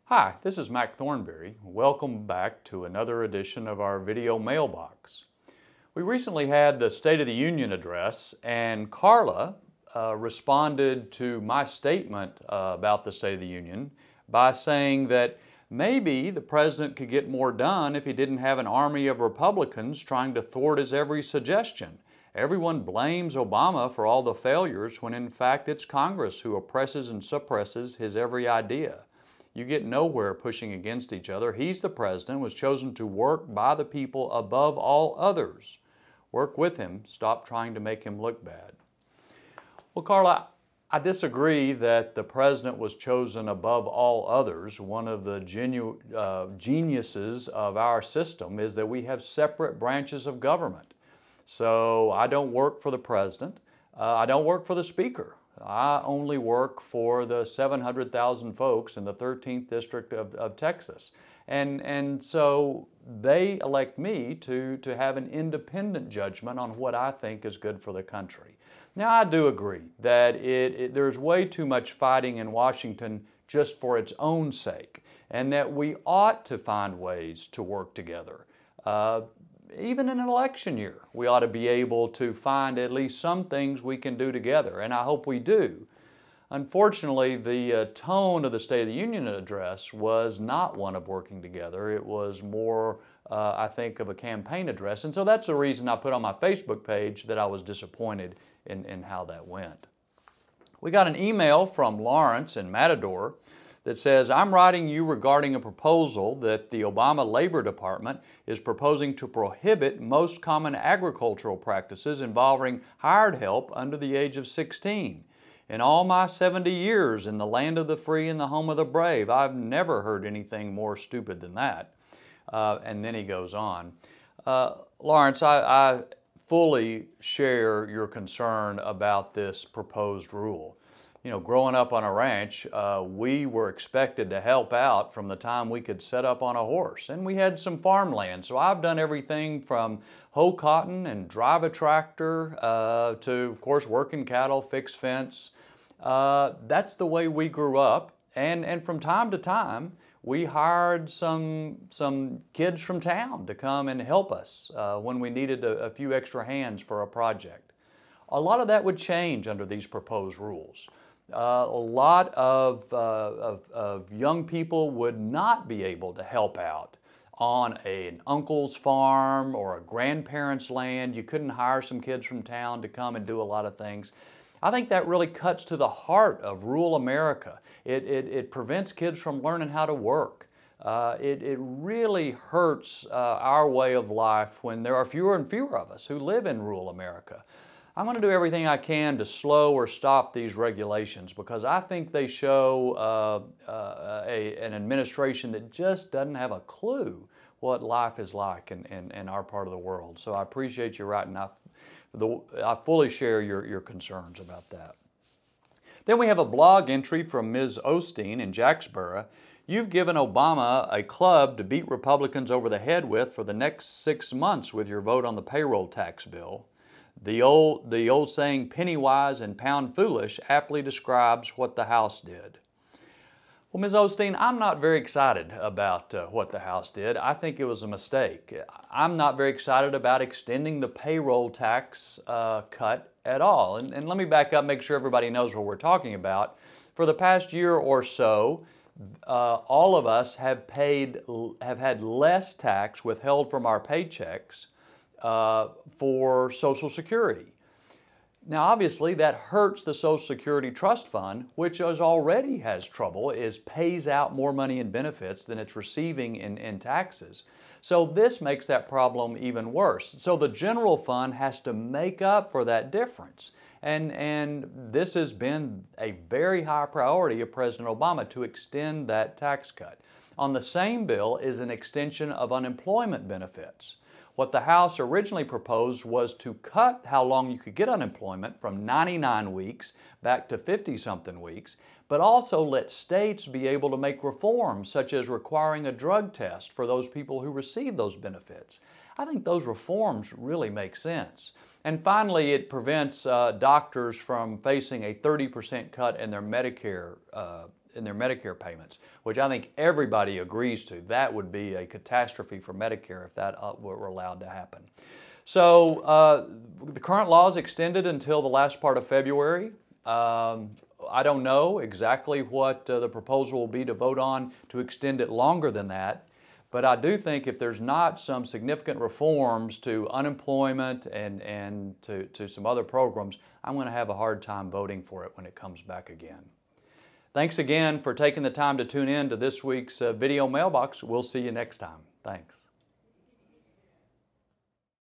Hi, this is Mac Thornberry. Welcome back to another edition of our video mailbox. We recently had the State of the Union address, and Carla responded to my statement about the State of the Union by saying that maybe the president could get more done if he didn't have an army of Republicans trying to thwart his every suggestion. Everyone blames Obama for all the failures when in fact it's Congress who oppresses and suppresses his every idea. You get nowhere pushing against each other. He's the president, was chosen to work by the people above all others. Work with him. Stop trying to make him look bad. Well, Carla, I disagree that the president was chosen above all others. One of the geniuses of our system is that we have separate branches of government. So I don't work for the president. I don't work for the speaker. I only work for the 700,000 folks in the 13th District of Texas. And so they elect me to have an independent judgment on what I think is good for the country. Now, I do agree that there's way too much fighting in Washington just for its own sake, and that we ought to find ways to work together. Even in an election year, we ought to be able to find at least some things we can do together, and I hope we do. Unfortunately, the tone of the State of the Union address was not one of working together. It was more, I think, of a campaign address, and so that's the reason I put on my Facebook page that I was disappointed in how that went. We got an email from Lawrence in Matador that says, I'm writing you regarding a proposal that the Obama Labor Department is proposing to prohibit most common agricultural practices involving hired help under the age of 16. In all my 70 years in the land of the free and the home of the brave, I've never heard anything more stupid than that. And then he goes on. Lawrence, I fully share your concern about this proposed rule. You know, growing up on a ranch, we were expected to help out from the time we could set up on a horse. And we had some farmland, so I've done everything from hoe cotton and drive a tractor to, of course, working cattle, fix fence. That's the way we grew up. And from time to time, we hired some kids from town to come and help us when we needed a few extra hands for a project. A lot of that would change under these proposed rules. A lot of young people would not be able to help out on an uncle's farm or a grandparent's land. You couldn't hire some kids from town to come and do a lot of things. I think that really cuts to the heart of rural America. It prevents kids from learning how to work. It really hurts our way of life when there are fewer and fewer of us who live in rural America. I'm going to do everything I can to slow or stop these regulations because I think they show an administration that just doesn't have a clue what life is like in our part of the world. So I appreciate you writing. I fully share your concerns about that. Then we have a blog entry from Ms. Osteen in Jacksboro. You've given Obama a club to beat Republicans over the head with for the next 6 months with your vote on the payroll tax bill. The old saying, penny wise and pound foolish, aptly describes what the House did. Well, Ms. Osteen, I'm not very excited about what the House did. I think it was a mistake. I'm not very excited about extending the payroll tax cut at all. And let me back up, make sure everybody knows what we're talking about. For the past year or so, all of us have had less tax withheld from our paychecks for Social Security. Now, obviously, that hurts the Social Security Trust Fund, which already has trouble, pays out more money in benefits than it's receiving in taxes. So this makes that problem even worse. So the general fund has to make up for that difference. And this has been a very high priority of President Obama to extend that tax cut. On the same bill is an extension of unemployment benefits. What the House originally proposed was to cut how long you could get unemployment from 99 weeks back to 50-something weeks, but also let states be able to make reforms such as requiring a drug test for those people who receive those benefits. I think those reforms really make sense. And finally, it prevents doctors from facing a 30% cut in their Medicare in their Medicare payments, which I think everybody agrees to. That would be a catastrophe for Medicare if that were allowed to happen. So the current law is extended until the last part of February. I don't know exactly what the proposal will be to vote on to extend it longer than that, but I do think if there's not some significant reforms to unemployment and to some other programs, I'm going to have a hard time voting for it when it comes back again. Thanks again for taking the time to tune in to this week's video mailbox. We'll see you next time. Thanks.